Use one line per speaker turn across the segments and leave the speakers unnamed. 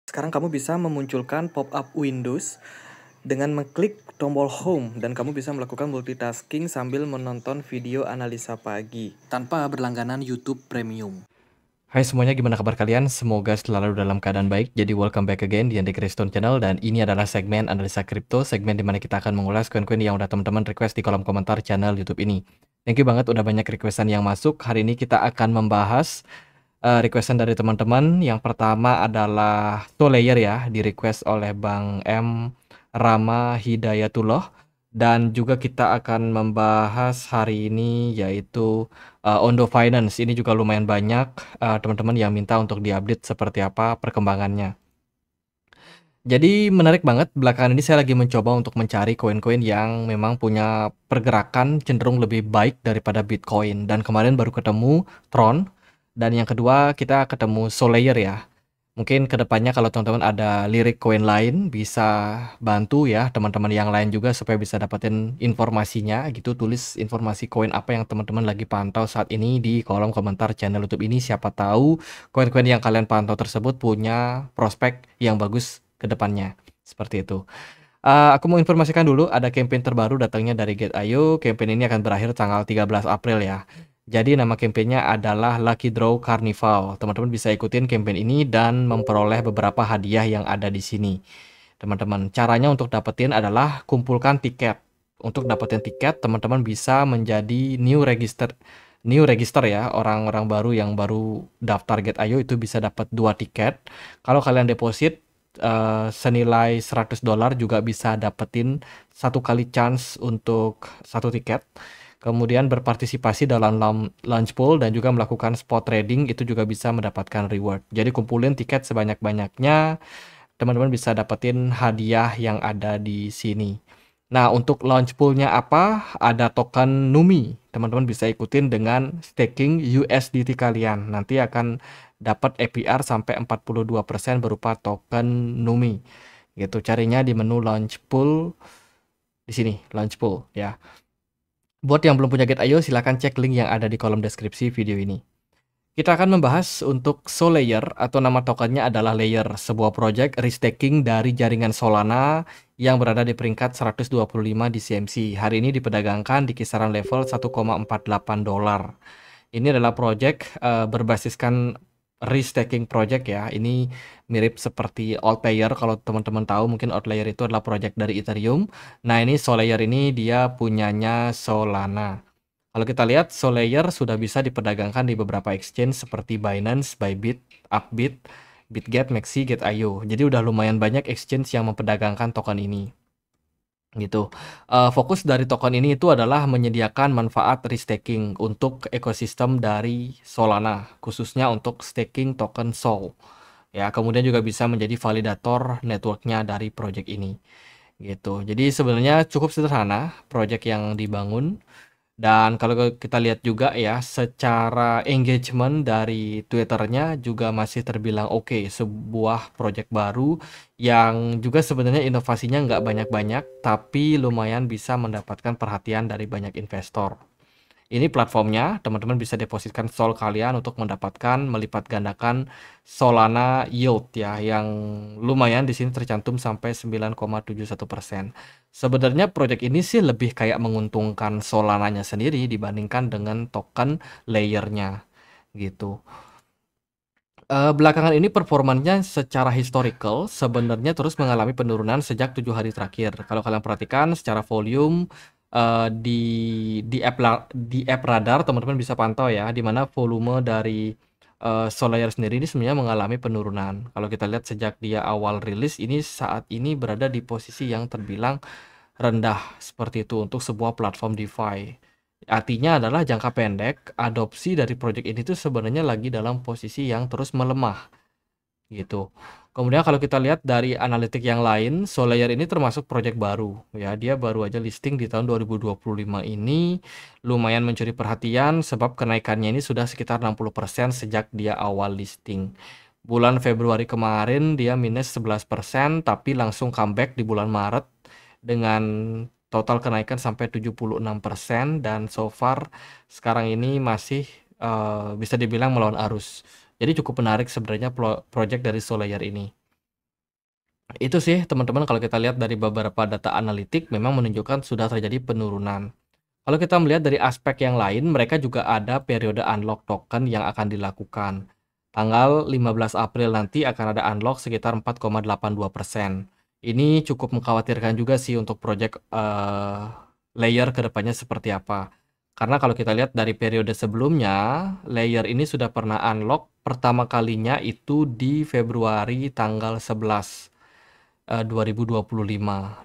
Sekarang kamu bisa memunculkan pop-up Windows dengan mengklik tombol Home dan kamu bisa melakukan multitasking sambil menonton video analisa pagi tanpa berlangganan YouTube Premium.
Hai semuanya, gimana kabar kalian? Semoga selalu dalam keadaan baik. Jadi welcome back again di Andy Kriston Channel, dan ini adalah segmen analisa kripto, segmen dimana kita akan mengulas koin-koin yang udah teman-teman request di kolom komentar channel YouTube ini. Thank you banget udah banyak requestan yang masuk. Hari ini kita akan membahas requestan dari teman-teman. Yang pertama adalah Solayer ya, di request oleh Bang M Rama Hidayatullah. Dan juga kita akan membahas hari ini yaitu Ondo Finance. Ini juga lumayan banyak teman-teman yang minta untuk diupdate seperti apa perkembangannya. Jadi menarik banget, belakangan ini saya lagi mencoba untuk mencari koin-koin yang memang punya pergerakan cenderung lebih baik daripada Bitcoin. Dan kemarin baru ketemu Tron, dan yang kedua kita ketemu Solayer ya. Mungkin kedepannya kalau teman-teman ada lirik koin lain, bisa bantu ya teman-teman yang lain juga supaya bisa dapetin informasinya gitu. Tulis informasi koin apa yang teman-teman lagi pantau saat ini di kolom komentar channel YouTube ini. Siapa tahu koin-koin yang kalian pantau tersebut punya prospek yang bagus kedepannya. Seperti itu. Aku mau informasikan dulu ada campaign terbaru datangnya dari Gate.io. Campaign ini akan berakhir tanggal 13 April ya. Jadi nama campaignnya adalah Lucky Draw Carnival. Teman-teman bisa ikutin campaign ini dan memperoleh beberapa hadiah yang ada di sini. Teman-teman, caranya untuk dapetin adalah kumpulkan tiket. Untuk dapetin tiket, teman-teman bisa menjadi new register ya. Orang-orang baru yang baru daftar Gate.io itu bisa dapat 2 tiket. Kalau kalian deposit senilai $100 juga bisa dapetin 1 kali chance untuk 1 tiket. Kemudian berpartisipasi dalam launch pool dan juga melakukan spot trading itu juga bisa mendapatkan reward. Jadi kumpulin tiket sebanyak-banyaknya, teman-teman bisa dapetin hadiah yang ada di sini. Nah, untuk launch poolnya apa? Ada token NUMI. Teman-teman bisa ikutin dengan staking USDT kalian. Nanti akan dapat APR sampai 42% berupa token NUMI. Gitu. Carinya di menu launch pool di sini, launch pool ya. Buat yang belum punya Gate.io, silahkan cek link yang ada di kolom deskripsi video ini. Kita akan membahas untuk Solayer atau nama tokennya adalah Layer, sebuah project restaking dari jaringan Solana yang berada di peringkat 125 di CMC. Hari ini diperdagangkan di kisaran level $1,48. Ini adalah project berbasiskan restaking project ya. Ini mirip seperti Outlayer. Kalau teman-teman tahu, mungkin Outlayer itu adalah project dari Ethereum. Nah, ini Solayer ini dia punyanya Solana. Kalau kita lihat, Solayer sudah bisa diperdagangkan di beberapa exchange seperti Binance, Bybit, Upbit, Bitget, Maxi, Gate.io. Jadi udah lumayan banyak exchange yang memperdagangkan token ini. Gitu. Fokus dari token ini itu adalah menyediakan manfaat restaking untuk ekosistem dari Solana, khususnya untuk staking token Sol. Ya, kemudian juga bisa menjadi validator networknya dari project ini. Gitu. Jadi sebenarnya cukup sederhana project yang dibangun. Dan kalau kita lihat juga ya, secara engagement dari Twitternya juga masih terbilang oke. Sebuah project baru yang juga sebenarnya inovasinya nggak banyak-banyak, tapi lumayan bisa mendapatkan perhatian dari banyak investor. Ini platformnya, teman-teman bisa depositkan Sol kalian untuk mendapatkan melipat gandakan Solana yield ya, yang lumayan di sini tercantum sampai 9,71%. Sebenarnya project ini sih lebih kayak menguntungkan Solananya sendiri dibandingkan dengan token layernya gitu. Belakangan ini performanya secara historical sebenarnya terus mengalami penurunan sejak 7 hari terakhir. Kalau kalian perhatikan secara volume di app Radar teman-teman bisa pantau ya, di mana volume dari Solayer sendiri ini sebenarnya mengalami penurunan. Kalau kita lihat sejak dia awal rilis, ini saat ini berada di posisi yang terbilang rendah seperti itu untuk sebuah platform DeFi. Artinya adalah jangka pendek, adopsi dari project ini tuh sebenarnya lagi dalam posisi yang terus melemah gitu. Kemudian kalau kita lihat dari analitik yang lain, Solayer ini termasuk project baru ya. Dia baru aja listing di tahun 2025 ini, lumayan mencuri perhatian sebab kenaikannya ini sudah sekitar 60% sejak dia awal listing. Bulan Februari kemarin dia minus 11%, tapi langsung comeback di bulan Maret dengan total kenaikan sampai 76%, dan so far sekarang ini masih bisa dibilang melawan arus. Jadi cukup menarik sebenarnya project dari Solayer ini. Itu sih teman-teman, kalau kita lihat dari beberapa data analitik memang menunjukkan sudah terjadi penurunan. Kalau kita melihat dari aspek yang lain, mereka juga ada periode unlock token yang akan dilakukan. Tanggal 15 April nanti akan ada unlock sekitar 4,82%. Ini cukup mengkhawatirkan juga sih untuk project layer kedepannya seperti apa. Karena kalau kita lihat dari periode sebelumnya, layer ini sudah pernah unlock pertama kalinya itu di Februari tanggal 11. 2025.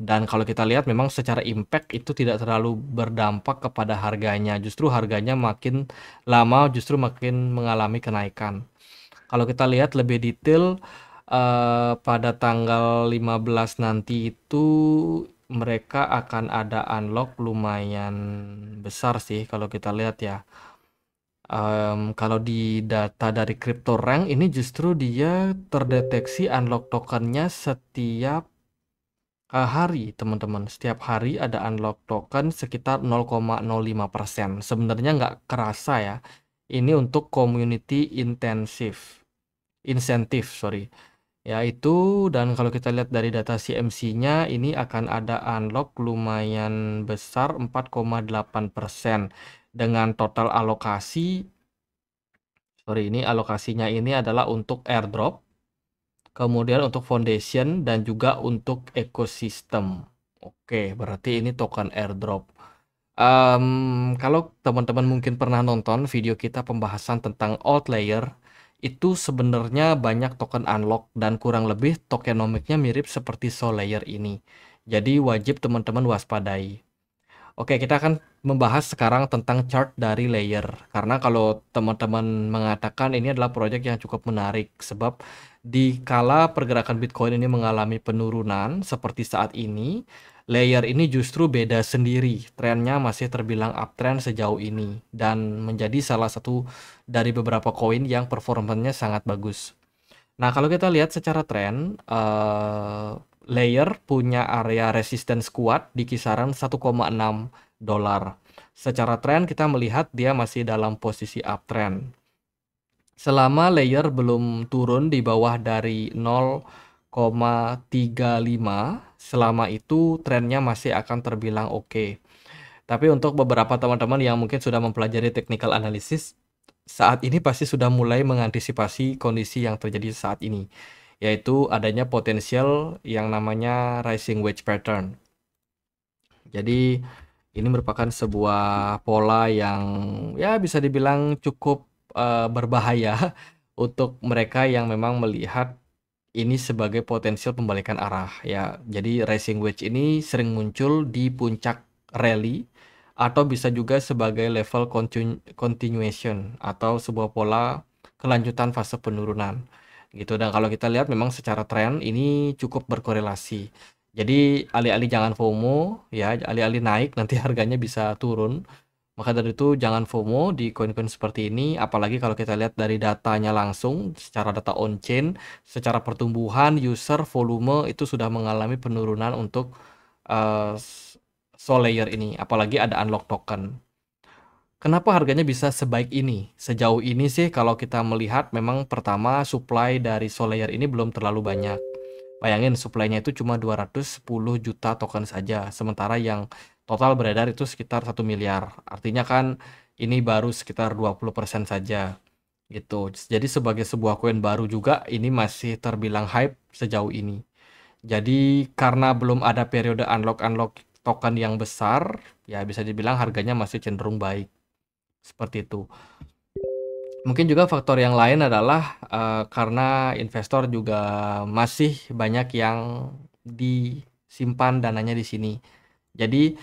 Dan kalau kita lihat memang secara impact itu tidak terlalu berdampak kepada harganya. Justru harganya makin lama justru makin mengalami kenaikan. Kalau kita lihat lebih detail pada tanggal 15 nanti itu mereka akan ada unlock lumayan besar sih kalau kita lihat ya. Kalau di data dari CryptoRank ini justru dia terdeteksi unlock tokennya setiap hari teman-teman. Setiap hari ada unlock token sekitar 0,05%. Sebenarnya nggak kerasa ya. Ini untuk community insentif, sorry. Ya itu, dan kalau kita lihat dari data CMC-nya, ini akan ada unlock lumayan besar 4,8%. Dengan total alokasi, sorry, ini alokasinya ini adalah untuk airdrop, kemudian untuk foundation, dan juga untuk ekosistem. Oke, berarti ini token airdrop. Kalau teman-teman mungkin pernah nonton video kita pembahasan tentang Outlayer, itu sebenarnya banyak token unlock dan kurang lebih tokenomiknya mirip seperti Solayer ini. Jadi wajib teman-teman waspadai. Oke, kita akan membahas sekarang tentang chart dari layer. Karena kalau teman-teman mengatakan ini adalah proyek yang cukup menarik, sebab di kala pergerakan Bitcoin ini mengalami penurunan seperti saat ini, layer ini justru beda sendiri. Trennya masih terbilang uptrend sejauh ini dan menjadi salah satu dari beberapa koin yang performanya sangat bagus. Nah, kalau kita lihat secara tren, layer punya area resistance kuat di kisaran 1,6 dolar. Secara tren kita melihat dia masih dalam posisi uptrend. Selama layer belum turun di bawah dari 0,35, selama itu trennya masih akan terbilang oke. Tapi untuk beberapa teman-teman yang mungkin sudah mempelajari technical analysis, saat ini pasti sudah mulai mengantisipasi kondisi yang terjadi saat ini, yaitu adanya potensial yang namanya rising wedge pattern. Jadi ini merupakan sebuah pola yang ya bisa dibilang cukup berbahaya untuk mereka yang memang melihat ini sebagai potensial pembalikan arah ya. Jadi rising wedge ini sering muncul di puncak rally atau bisa juga sebagai level continuation atau sebuah pola kelanjutan fase penurunan gitu. Dan kalau kita lihat memang secara tren ini cukup berkorelasi. Jadi alih-alih jangan FOMO ya, alih-alih naik nanti harganya bisa turun. Maka dari itu jangan FOMO di koin-koin seperti ini, apalagi kalau kita lihat dari datanya langsung, secara data on-chain, secara pertumbuhan, user, volume, itu sudah mengalami penurunan untuk uh, Solayer ini, apalagi ada unlock token. Kenapa harganya bisa sebaik ini? Sejauh ini sih kalau kita melihat memang pertama supply dari Solayer ini belum terlalu banyak. Bayangin supply-nya itu cuma 210 juta token saja, sementara yang total beredar itu sekitar 1 miliar. Artinya kan ini baru sekitar 20% saja gitu. Jadi sebagai sebuah koin baru juga ini masih terbilang hype sejauh ini. Jadi karena belum ada periode unlock token yang besar, ya bisa dibilang harganya masih cenderung baik. Seperti itu. Mungkin juga faktor yang lain adalah karena investor juga masih banyak yang disimpan dananya di sini. Jadi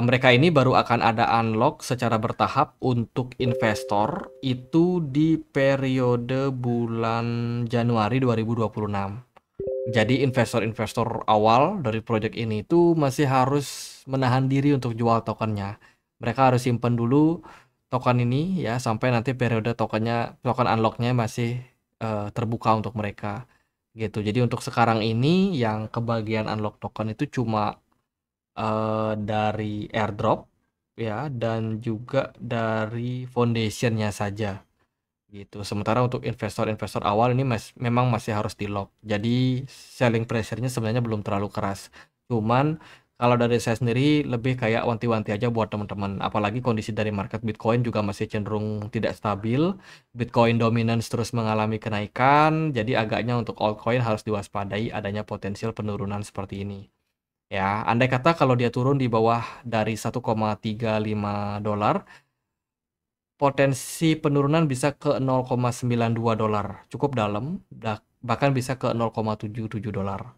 mereka ini baru akan ada unlock secara bertahap untuk investor itu di periode bulan Januari 2026. Jadi investor-investor awal dari proyek ini itu masih harus menahan diri untuk jual tokennya. Mereka harus simpan dulu token ini ya sampai nanti periode token unlocknya masih terbuka untuk mereka gitu. Jadi untuk sekarang ini yang kebagian unlock token itu cuma dari airdrop ya dan juga dari foundationnya saja gitu. Sementara untuk investor-investor awal ini memang masih harus di lock. Jadi selling pressure-nya sebenarnya belum terlalu keras. Cuman kalau dari saya sendiri lebih kayak wanti-wanti aja buat teman-teman. Apalagi kondisi dari market Bitcoin juga masih cenderung tidak stabil. Bitcoin dominance terus mengalami kenaikan. Jadi agaknya untuk altcoin harus diwaspadai adanya potensial penurunan seperti ini. Ya, andai kata kalau dia turun di bawah dari 1,35 dolar, potensi penurunan bisa ke 0,92 dolar. Cukup dalam, bahkan bisa ke 0,77 dolar.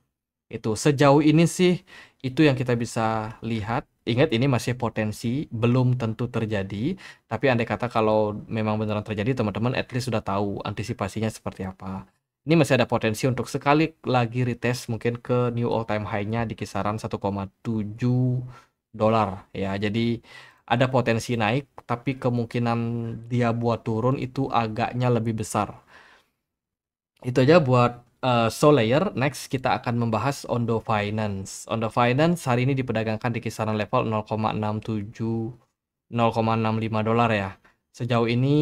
Itu sejauh ini sih itu yang kita bisa lihat. Ingat ini masih potensi, belum tentu terjadi. Tapi andai kata kalau memang beneran terjadi, teman-teman at least sudah tahu antisipasinya seperti apa. Ini masih ada potensi untuk sekali lagi retest mungkin ke new all time high-nya di kisaran 1,7 dolar ya. Jadi ada potensi naik, tapi kemungkinan dia buat turun itu agaknya lebih besar. Itu aja buat Solayer. Next kita akan membahas Ondo Finance. Ondo Finance hari ini diperdagangkan di kisaran level 0,67 0,65 dolar ya. Sejauh ini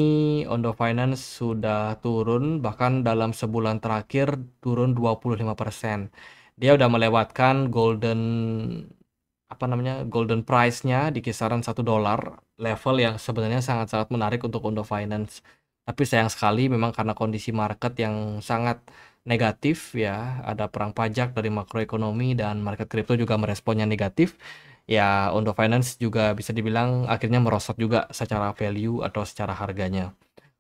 Ondo Finance sudah turun, bahkan dalam sebulan terakhir turun 25%. Dia udah melewatkan golden price-nya di kisaran 1 dolar, level yang sebenarnya sangat-sangat menarik untuk Ondo Finance. Tapi sayang sekali memang karena kondisi market yang sangat negatif ya, ada perang pajak dari makroekonomi dan market kripto juga meresponnya negatif. Ya, Ondo Finance juga bisa dibilang akhirnya merosot juga secara value atau secara harganya.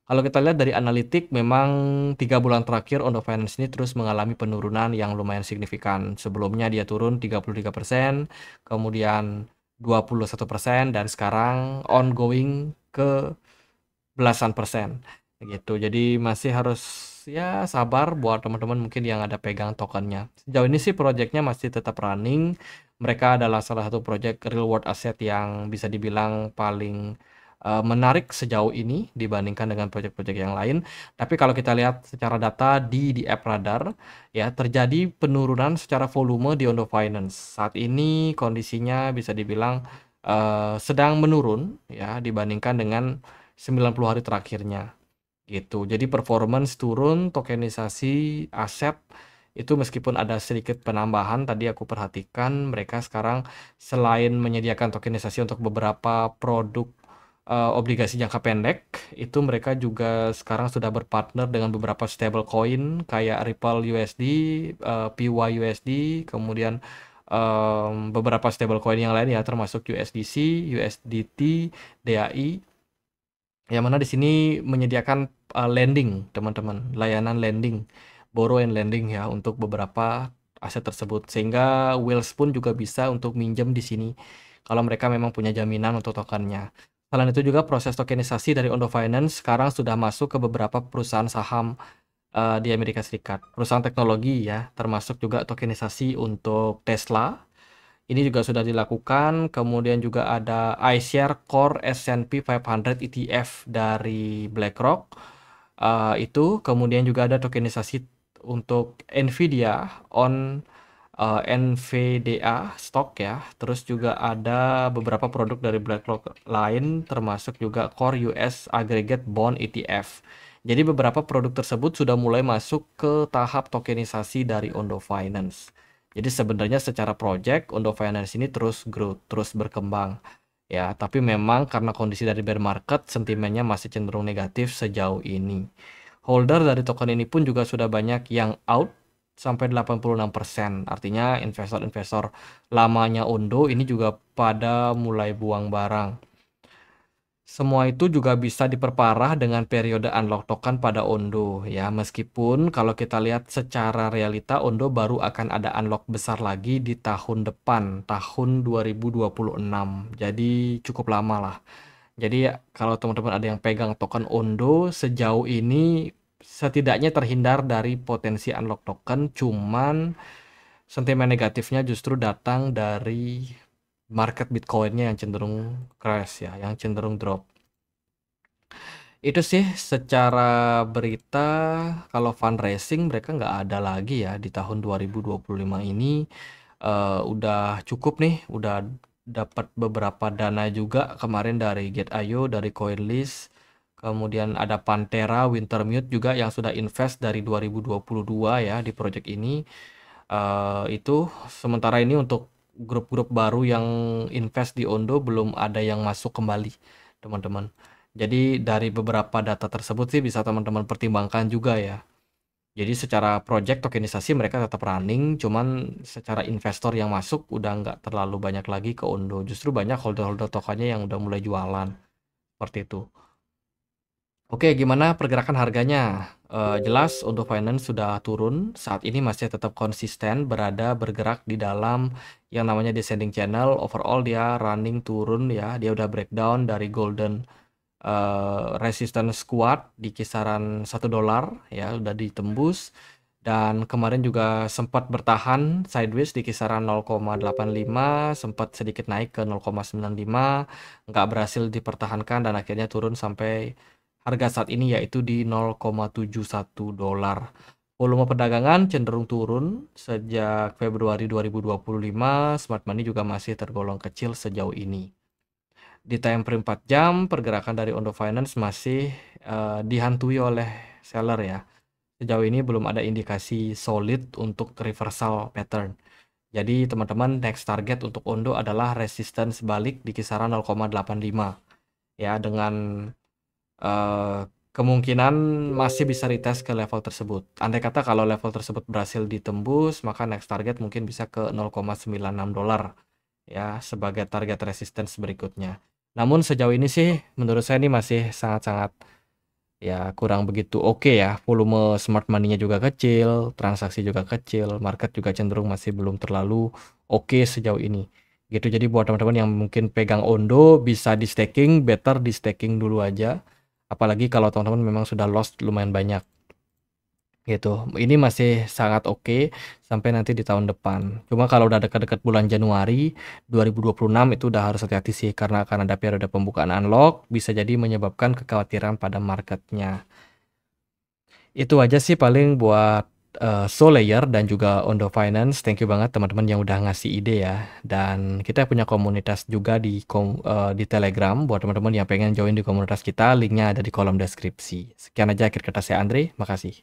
Kalau kita lihat dari analitik, memang 3 bulan terakhir Ondo Finance ini terus mengalami penurunan yang lumayan signifikan. Sebelumnya dia turun 33%, kemudian 21%, dan sekarang ongoing ke belasan persen. Gitu. Jadi masih harus ya sabar buat teman-teman mungkin yang ada pegang tokennya. Sejauh ini sih proyeknya masih tetap running. Mereka adalah salah satu proyek real world asset yang bisa dibilang paling menarik sejauh ini dibandingkan dengan proyek-proyek yang lain. Tapi kalau kita lihat secara data di App Radar, ya terjadi penurunan secara volume di Ondo Finance. Saat ini kondisinya bisa dibilang sedang menurun ya dibandingkan dengan 90 hari terakhirnya gitu. Jadi performance turun, tokenisasi aset itu meskipun ada sedikit penambahan tadi aku perhatikan mereka sekarang selain menyediakan tokenisasi untuk beberapa produk obligasi jangka pendek, itu mereka juga sekarang sudah berpartner dengan beberapa stablecoin kayak Ripple USD, PYUSD, kemudian beberapa stablecoin yang lain ya termasuk USDC, USDT, DAI. Yang mana di sini menyediakan lending, teman-teman, layanan lending, borrow and lending ya untuk beberapa aset tersebut. Sehingga Wheels pun juga bisa untuk minjem di sini kalau mereka memang punya jaminan untuk tokennya. Selain itu juga proses tokenisasi dari Ondo Finance sekarang sudah masuk ke beberapa perusahaan saham di Amerika Serikat. Perusahaan teknologi ya, termasuk juga tokenisasi untuk Tesla. Ini juga sudah dilakukan, kemudian juga ada iShare Core S&P 500 ETF dari BlackRock. Itu kemudian juga ada tokenisasi untuk Nvidia on NVDA stock ya. Terus juga ada beberapa produk dari BlackRock lain termasuk juga Core US Aggregate Bond ETF. Jadi beberapa produk tersebut sudah mulai masuk ke tahap tokenisasi dari Ondo Finance. Jadi sebenarnya secara project Ondo Finance ini terus grow, terus berkembang. Ya, tapi memang karena kondisi dari bear market sentimennya masih cenderung negatif sejauh ini. Holder dari token ini pun juga sudah banyak yang out sampai 86%. Artinya investor-investor lamanya Ondo ini juga pada mulai buang barang. Semua itu juga bisa diperparah dengan periode unlock token pada Ondo ya. Meskipun kalau kita lihat secara realita Ondo baru akan ada unlock besar lagi di tahun depan, tahun 2026. Jadi cukup lama lah. Jadi kalau teman-teman ada yang pegang token Ondo sejauh ini setidaknya terhindar dari potensi unlock token, cuman sentimen negatifnya justru datang dari market Bitcoinnya yang cenderung crash ya, yang cenderung drop. Itu sih secara berita. Kalau fundraising mereka nggak ada lagi ya di tahun 2025 ini. Udah cukup nih, udah dapat beberapa dana juga kemarin dari Get.io, dari CoinList, Kemudian ada Pantera, Wintermute juga yang sudah invest dari 2022 ya di project ini. Itu sementara ini untuk grup-grup baru yang invest di Ondo belum ada yang masuk kembali, teman-teman. Jadi dari beberapa data tersebut sih bisa teman-teman pertimbangkan juga ya. Jadi secara project tokenisasi mereka tetap running, cuman secara investor yang masuk udah nggak terlalu banyak lagi ke Ondo. Justru banyak holder-holder tokennya yang udah mulai jualan. Seperti itu. Oke, gimana pergerakan harganya? Jelas Ondo Finance sudah turun, saat ini masih tetap konsisten bergerak di dalam yang namanya descending channel. Overall dia running turun ya, dia udah breakdown dari golden resistance kuat di kisaran $1 ya, udah ditembus. Dan kemarin juga sempat bertahan sideways di kisaran 0,85, sempat sedikit naik ke 0,95, nggak berhasil dipertahankan dan akhirnya turun sampai harga saat ini yaitu di $0,71. Volume perdagangan cenderung turun sejak Februari 2025, smart money juga masih tergolong kecil sejauh ini. Di time frame 4 jam, pergerakan dari Ondo Finance masih dihantui oleh seller ya. Sejauh ini belum ada indikasi solid untuk reversal pattern. Jadi teman-teman next target untuk Ondo adalah resistance balik di kisaran 0,85 ya, dengan kemungkinan masih bisa retest ke level tersebut. Andai kata kalau level tersebut berhasil ditembus, maka next target mungkin bisa ke $0,96 ya sebagai target resistance berikutnya. Namun sejauh ini sih menurut saya ini masih sangat-sangat ya kurang begitu oke ya. Volume smart money-nya juga kecil, transaksi juga kecil, market juga cenderung masih belum terlalu oke sejauh ini. Gitu. Jadi buat teman-teman yang mungkin pegang Ondo bisa di staking, better di staking dulu aja. Apalagi kalau teman-teman memang sudah lost lumayan banyak. Gitu. Ini masih sangat oke sampai nanti di tahun depan. Cuma kalau udah dekat-dekat bulan Januari 2026 itu udah harus hati-hati sih karena akan ada periode pembukaan unlock, bisa jadi menyebabkan kekhawatiran pada marketnya. Itu aja sih paling buat Solayer dan juga Ondo Finance. Thank you banget teman-teman yang udah ngasih ide ya. Dan kita punya komunitas juga di Telegram buat teman-teman yang pengen join di komunitas kita. Linknya ada di kolom deskripsi. Sekian aja akhir kata saya Andre. Makasih.